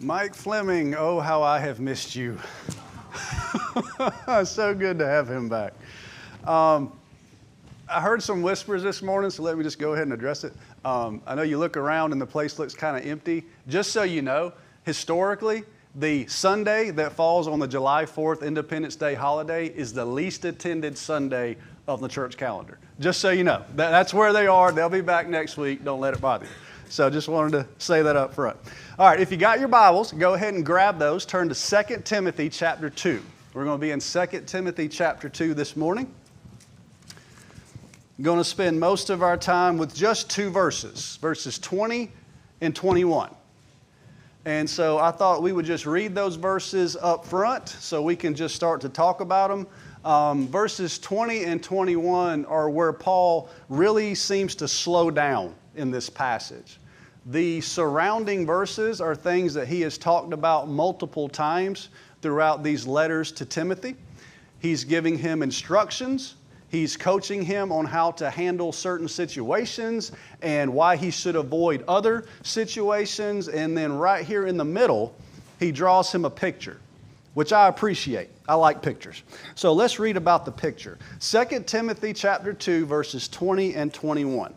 Mike Fleming, oh, how I have missed you. So good to have him back. I heard some whispers this morning, so let me just go ahead and address it. I know you look around and the place looks kind of empty. Just so you know, historically, the Sunday that falls on the July 4th Independence Day holiday is the least attended Sunday of the church calendar. Just so you know, that's where they are. They'll be back next week. Don't let it bother you. So just wanted to say that up front. All right, if you got your Bibles, go ahead and grab those. Turn to 2 Timothy chapter 2. We're going to be in 2 Timothy chapter 2 this morning. I'm going to spend most of our time with just two verses, verses 20 and 21. And so I thought we would just read those verses up front so we can just start to talk about them. Verses 20 and 21 are where Paul really seems to slow down in this passage. The surrounding verses are things that he has talked about multiple times throughout these letters to Timothy. He's giving him instructions. He's coaching him on how to handle certain situations and why he should avoid other situations. And then right here in the middle, he draws him a picture, which I appreciate. I like pictures. So let's read about the picture. 2 Timothy chapter 2, verses 20 and 21.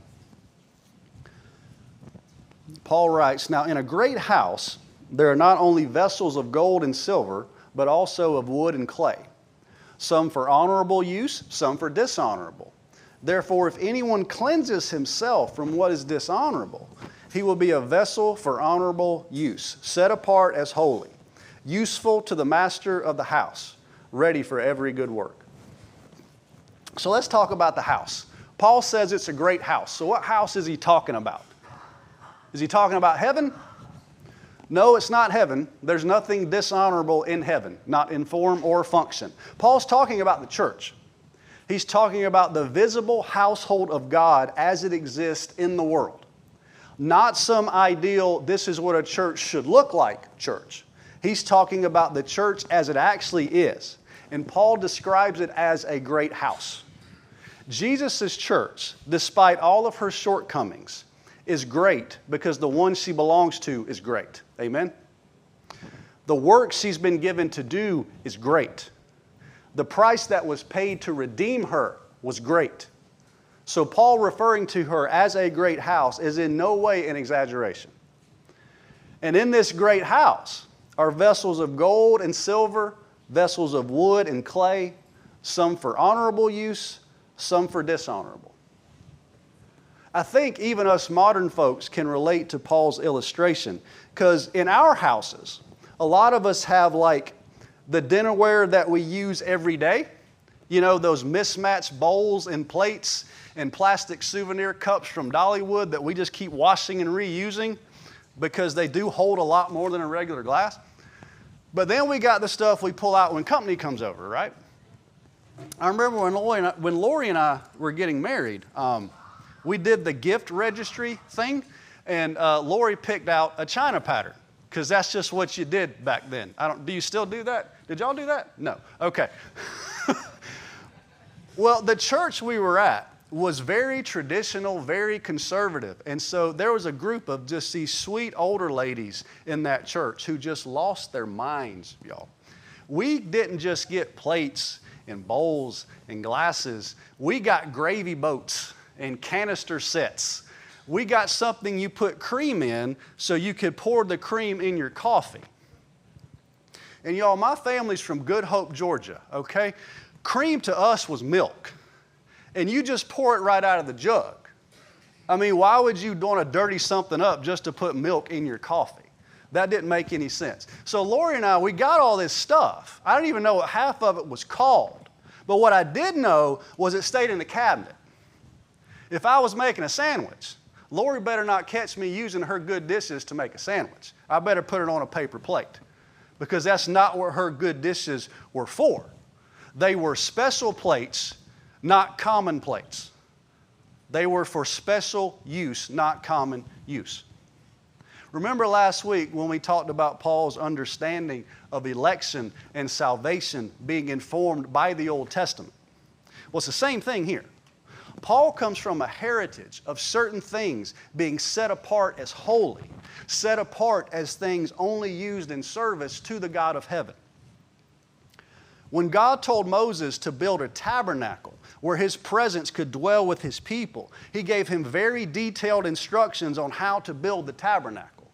Paul writes, "Now in a great house there are not only vessels of gold and silver, but also of wood and clay, some for honorable use, some for dishonorable. Therefore, if anyone cleanses himself from what is dishonorable, he will be a vessel for honorable use, set apart as holy, useful to the master of the house, ready for every good work." So let's talk about the house. Paul says it's a great house. So what house is he talking about? Is he talking about heaven? No, it's not heaven. There's nothing dishonorable in heaven, not in form or function. Paul's talking about the church. He's talking about the visible household of God as it exists in the world. Not some ideal, this is what a church should look like church. He's talking about the church as it actually is. And Paul describes it as a great house. Jesus' church, despite all of her shortcomings, is great because the one she belongs to is great. Amen? The work she's been given to do is great. The price that was paid to redeem her was great. So Paul referring to her as a great house is in no way an exaggeration. And in this great house are vessels of gold and silver, vessels of wood and clay, some for honorable use, some for dishonorable. I think even us modern folks can relate to Paul's illustration, because in our houses, a lot of us have like the dinnerware that we use every day. You know, those mismatched bowls and plates and plastic souvenir cups from Dollywood that we just keep washing and reusing because they do hold a lot more than a regular glass. But then we got the stuff we pull out when company comes over, right? I remember when Lori and I were getting married, we did the gift registry thing, and Lori picked out a China pattern, because that's just what you did back then. Do you still do that? Did y'all do that? No. Okay. Well, the church we were at was very traditional, very conservative. And so there was a group of just these sweet older ladies in that church who just lost their minds, y'all. We didn't just get plates and bowls and glasses. We got gravy boats and canister sets. We got something you put cream in so you could pour the cream in your coffee. And y'all, my family's from Good Hope, Georgia, okay? Cream to us was milk. And you just pour it right out of the jug. I mean, why would you want to dirty something up just to put milk in your coffee? That didn't make any sense. So Lori and I, we got all this stuff. I don't even know what half of it was called. But what I did know was it stayed in the cabinet. If I was making a sandwich, Lori better not catch me using her good dishes to make a sandwich. I better put it on a paper plate, because that's not what her good dishes were for. They were special plates, not common plates. They were for special use, not common use. Remember last week when we talked about Paul's understanding of election and salvation being informed by the Old Testament? Well, it's the same thing here. Paul comes from a heritage of certain things being set apart as holy. set apart as things only used in service to the God of heaven. When God told Moses to build a tabernacle where his presence could dwell with his people, he gave him very detailed instructions on how to build the tabernacle.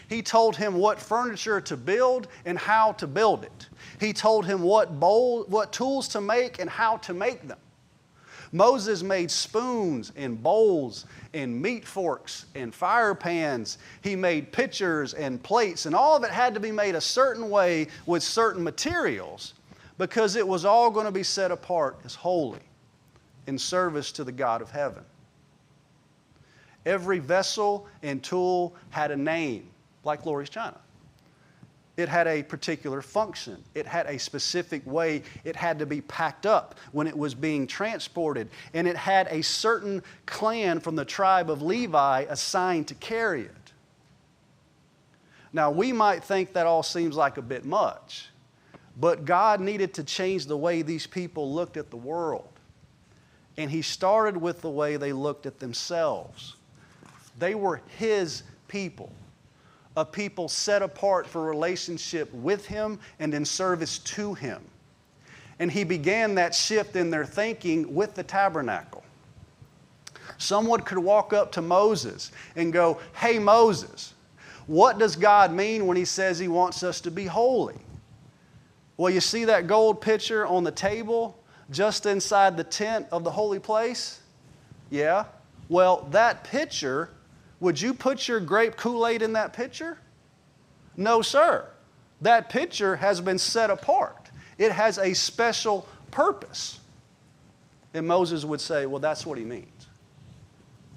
He told him what furniture to build and how to build it. He told him what tools to make and how to make them. Moses made spoons and bowls and meat forks and fire pans. He made pitchers and plates, and all of it had to be made a certain way with certain materials because it was all going to be set apart as holy in service to the God of heaven. Every vessel and tool had a name, like Lori's China. It had a particular function. It had a specific way it had to be packed up when it was being transported. And it had a certain clan from the tribe of Levi assigned to carry it. Now, we might think that all seems like a bit much, but God needed to change the way these people looked at the world. And He started with the way they looked at themselves. They were His people. A people set apart for relationship with Him and in service to Him. And He began that shift in their thinking with the tabernacle. Someone could walk up to Moses and go, "Hey Moses, what does God mean when He says He wants us to be holy?" Well, you see that gold pitcher on the table just inside the tent of the holy place? Yeah. Well, that pitcher, would you put your grape Kool-Aid in that pitcher? No, sir. That pitcher has been set apart. It has a special purpose. And Moses would say, well, that's what He means.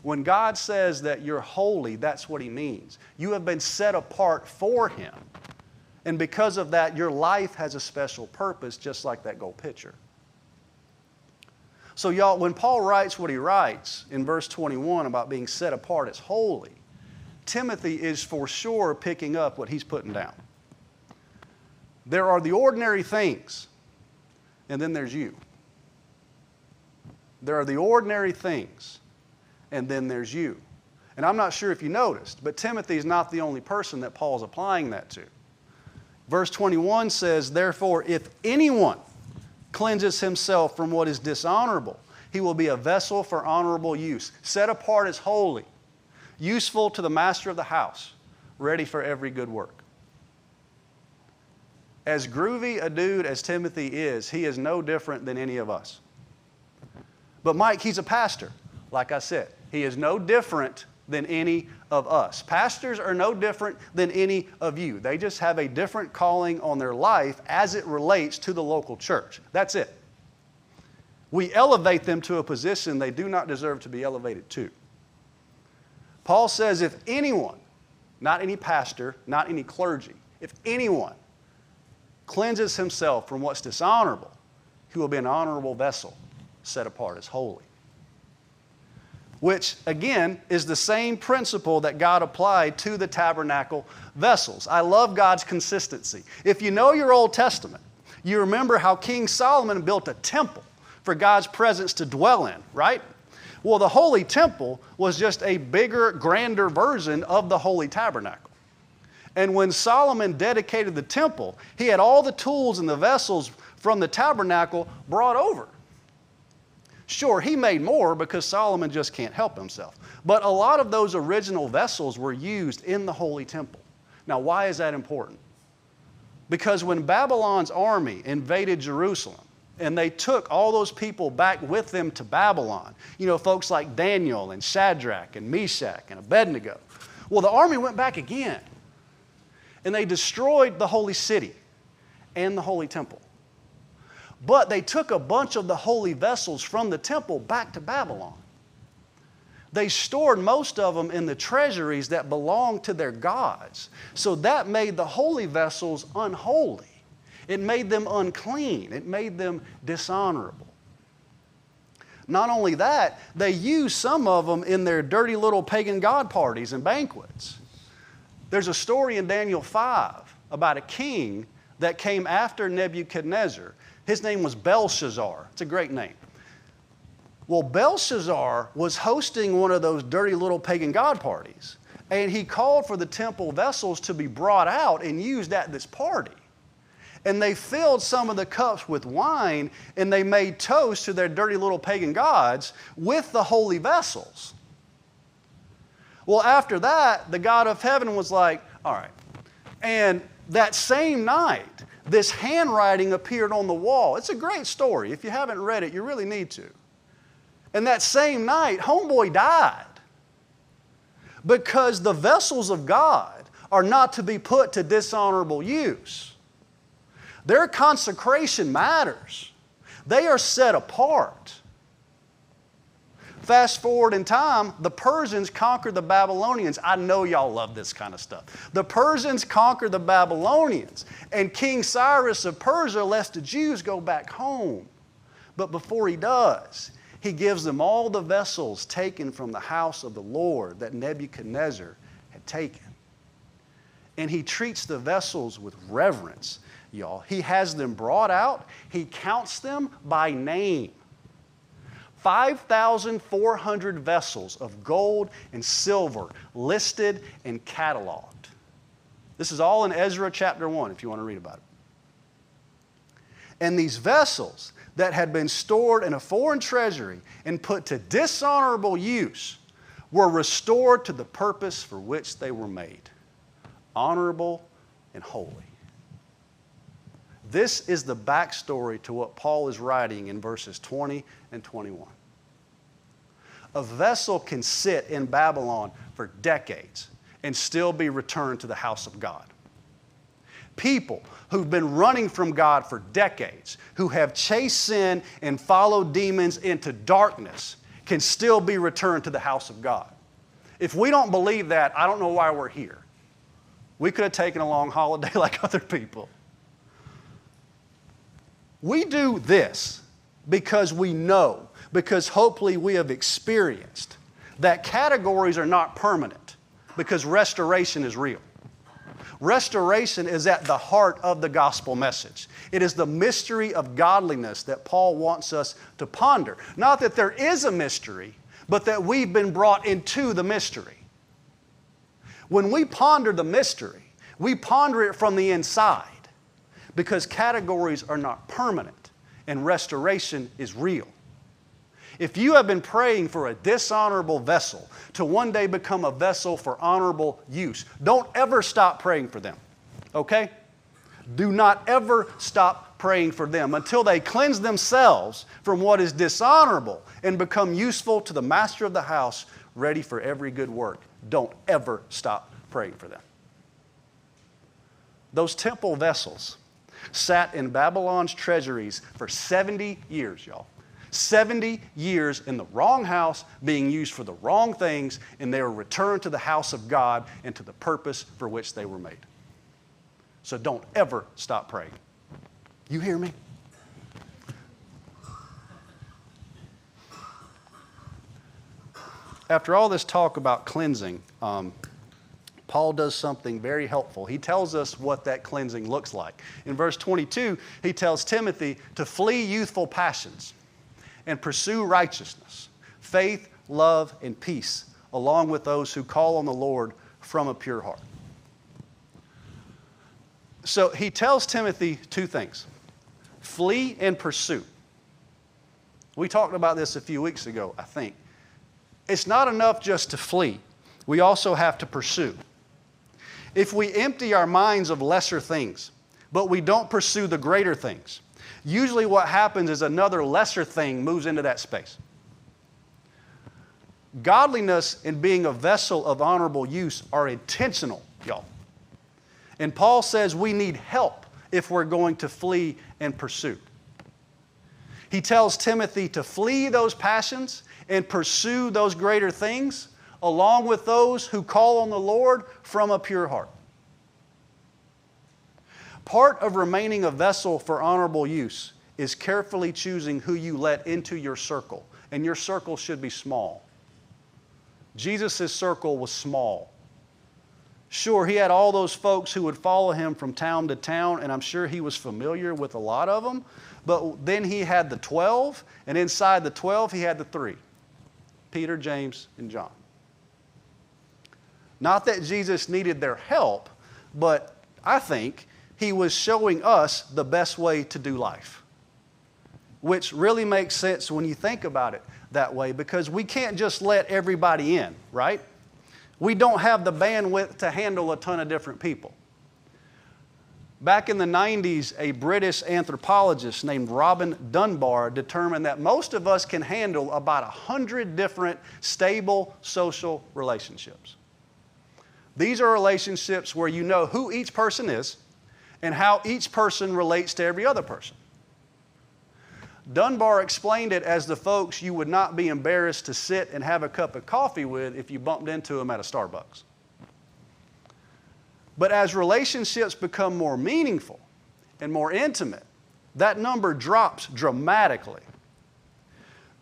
When God says that you're holy, that's what He means. You have been set apart for Him. And because of that, your life has a special purpose, just like that gold pitcher. So y'all, when Paul writes what he writes in verse 21 about being set apart as holy, Timothy is for sure picking up what he's putting down. There are the ordinary things, and then there's you. There are the ordinary things, and then there's you. And I'm not sure if you noticed, but Timothy is not the only person that Paul's applying that to. Verse 21 says, "Therefore, if anyone cleanses himself from what is dishonorable, he will be a vessel for honorable use, set apart as holy, useful to the master of the house, ready for every good work." As groovy a dude as Timothy is, he is no different than any of us. But Mike, he's a pastor. Like I said, he is no different than any of us. Pastors are no different than any of you. They just have a different calling on their life as it relates to the local church. That's it. We elevate them to a position they do not deserve to be elevated to. Paul says if anyone, not any pastor, not any clergy, if anyone cleanses himself from what's dishonorable, he will be an honorable vessel, set apart as holy. Which, again, is the same principle that God applied to the tabernacle vessels. I love God's consistency. If you know your Old Testament, you remember how King Solomon built a temple for God's presence to dwell in, right? Well, the holy temple was just a bigger, grander version of the holy tabernacle. And when Solomon dedicated the temple, he had all the tools and the vessels from the tabernacle brought over. Sure, he made more because Solomon just can't help himself. But a lot of those original vessels were used in the holy temple. Now, why is that important? Because when Babylon's army invaded Jerusalem and they took all those people back with them to Babylon, you know, folks like Daniel and Shadrach and Meshach and Abednego, well, the army went back again and they destroyed the holy city and the holy temple. But they took a bunch of the holy vessels from the temple back to Babylon. They stored most of them in the treasuries that belonged to their gods. So that made the holy vessels unholy. It made them unclean. It made them dishonorable. Not only that, they used some of them in their dirty little pagan god parties and banquets. There's a story in Daniel 5 about a king that came after Nebuchadnezzar. His name was Belshazzar. It's a great name. Well, Belshazzar was hosting one of those dirty little pagan god parties. And he called for the temple vessels to be brought out and used at this party. And they filled some of the cups with wine, and they made toast to their dirty little pagan gods with the holy vessels. Well, after that, the God of heaven was like, all right. And that same night, this handwriting appeared on the wall. It's a great story. If you haven't read it, you really need to. And that same night, homeboy died. Because the vessels of God are not to be put to dishonorable use. Their consecration matters. They are set apart. Fast forward in time, the Persians conquered the Babylonians. I know y'all love this kind of stuff. The Persians conquered the Babylonians, and King Cyrus of Persia lets the Jews go back home. But before he does, he gives them all the vessels taken from the house of the Lord that Nebuchadnezzar had taken. And he treats the vessels with reverence, y'all. He has them brought out. He counts them by name. 5,400 vessels of gold and silver listed and cataloged. This is all in Ezra chapter 1 if you want to read about it. And these vessels that had been stored in a foreign treasury and put to dishonorable use were restored to the purpose for which they were made, honorable and holy. This is the backstory to what Paul is writing in verses 20 and 21. A vessel can sit in Babylon for decades and still be returned to the house of God. People who've been running from God for decades, who have chased sin and followed demons into darkness, can still be returned to the house of God. If we don't believe that, I don't know why we're here. We could have taken a long holiday like other people. We do this because we know, because hopefully we have experienced that categories are not permanent, because restoration is real. Restoration is at the heart of the gospel message. It is the mystery of godliness that Paul wants us to ponder. Not that there is a mystery, but that we've been brought into the mystery. When we ponder the mystery, we ponder it from the inside, because categories are not permanent and restoration is real. If you have been praying for a dishonorable vessel to one day become a vessel for honorable use, don't ever stop praying for them, okay? Do not ever stop praying for them until they cleanse themselves from what is dishonorable and become useful to the master of the house, ready for every good work. Don't ever stop praying for them. Those temple vessels sat in Babylon's treasuries for 70 years, y'all. 70 years in the wrong house, being used for the wrong things, and they were returned to the house of God and to the purpose for which they were made. So don't ever stop praying. You hear me? After all this talk about cleansing, Paul does something very helpful. He tells us what that cleansing looks like. In verse 22, he tells Timothy to flee youthful passions and pursue righteousness, faith, love, and peace, along with those who call on the Lord from a pure heart. So he tells Timothy two things: flee and pursue. We talked about this a few weeks ago, I think. It's not enough just to flee. We also have to pursue. If we empty our minds of lesser things, but we don't pursue the greater things, usually what happens is another lesser thing moves into that space. Godliness and being a vessel of honorable use are intentional, y'all. And Paul says we need help if we're going to flee and pursue. He tells Timothy to flee those passions and pursue those greater things, along with those who call on the Lord from a pure heart. Part of remaining a vessel for honorable use is carefully choosing who you let into your circle. And your circle should be small. Jesus' circle was small. Sure, he had all those folks who would follow him from town to town, and I'm sure he was familiar with a lot of them. But then he had the 12, and inside the 12 he had the 3, Peter, James, and John. Not that Jesus needed their help, but I think he was showing us the best way to do life. Which really makes sense when you think about it that way, because we can't just let everybody in, right? We don't have the bandwidth to handle a ton of different people. Back in the 90s, a British anthropologist named Robin Dunbar determined that most of us can handle about 100 different stable social relationships. These are relationships where you know who each person is and how each person relates to every other person. Dunbar explained it as the folks you would not be embarrassed to sit and have a cup of coffee with if you bumped into them at a Starbucks. But as relationships become more meaningful and more intimate, that number drops dramatically.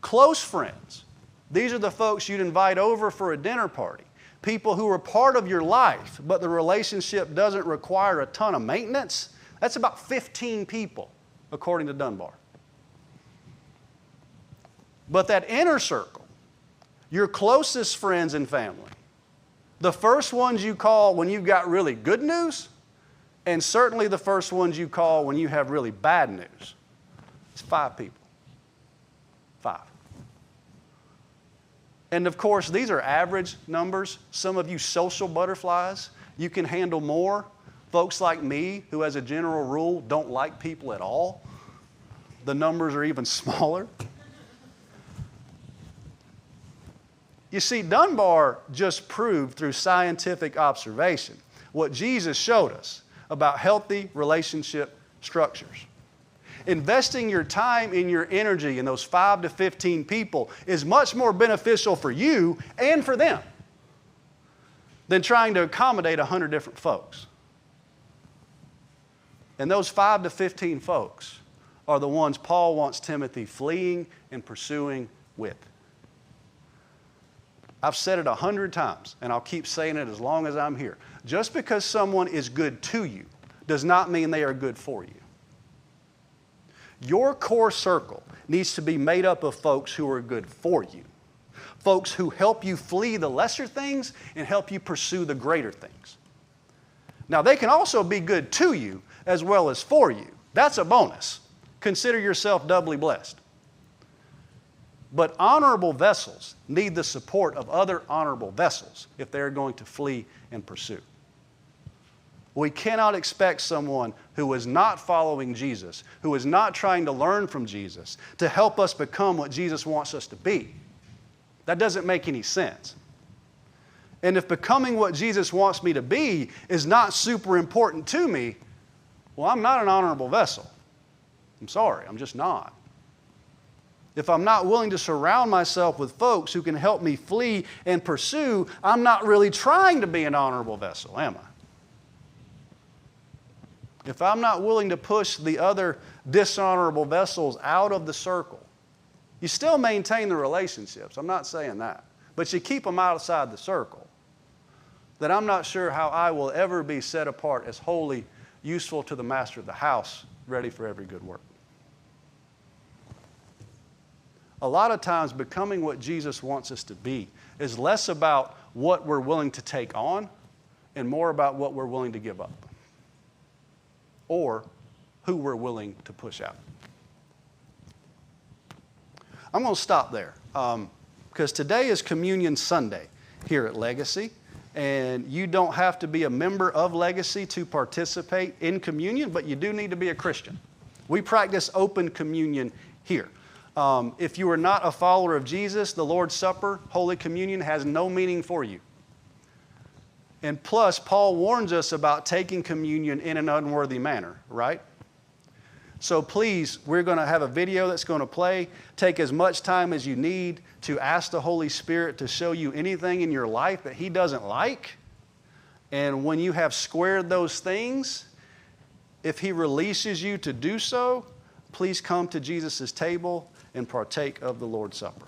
Close friends, these are the folks you'd invite over for a dinner party. People who are part of your life, but the relationship doesn't require a ton of maintenance. That's about 15 people, according to Dunbar. But that inner circle, your closest friends and family, the first ones you call when you've got really good news, and certainly the first ones you call when you have really bad news. It's 5 people. 5. And of course, these are average numbers. Some of you social butterflies, you can handle more. Folks like me, who as a general rule don't like people at all, the numbers are even smaller. You see, Dunbar just proved through scientific observation what Jesus showed us about healthy relationship structures. Investing your time and your energy in those 5 to 15 people is much more beneficial for you and for them than trying to accommodate 100 different folks. And those 5 to 15 folks are the ones Paul wants Timothy fleeing and pursuing with. I've said it 100 times, and I'll keep saying it as long as I'm here. Just because someone is good to you does not mean they are good for you. Your core circle needs to be made up of folks who are good for you. Folks who help you flee the lesser things and help you pursue the greater things. Now, they can also be good to you as well as for you. That's a bonus. Consider yourself doubly blessed. But honorable vessels need the support of other honorable vessels if they're going to flee and pursue. We cannot expect someone who is not following Jesus, who is not trying to learn from Jesus, to help us become what Jesus wants us to be. That doesn't make any sense. And if becoming what Jesus wants me to be is not super important to me, well, I'm not an honorable vessel. I'm sorry, I'm just not. If I'm not willing to surround myself with folks who can help me flee and pursue, I'm not really trying to be an honorable vessel, am I? If I'm not willing to push the other dishonorable vessels out of the circle, you still maintain the relationships. I'm not saying that. But you keep them outside the circle. Then I'm not sure how I will ever be set apart as holy, useful to the master of the house, ready for every good work. A lot of times, becoming what Jesus wants us to be is less about what we're willing to take on and more about what we're willing to give up or who we're willing to push out. I'm going to stop there because today is Communion Sunday here at Legacy, and you don't have to be a member of Legacy to participate in communion, but you do need to be a Christian. We practice open communion here. If you are not a follower of Jesus, the Lord's Supper, Holy Communion, has no meaning for you. And plus, Paul warns us about taking communion in an unworthy manner, right? So please, we're going to have a video that's going to play. Take as much time as you need to ask the Holy Spirit to show you anything in your life that He doesn't like. And when you have squared those things, if He releases you to do so, please come to Jesus' table and partake of the Lord's Supper.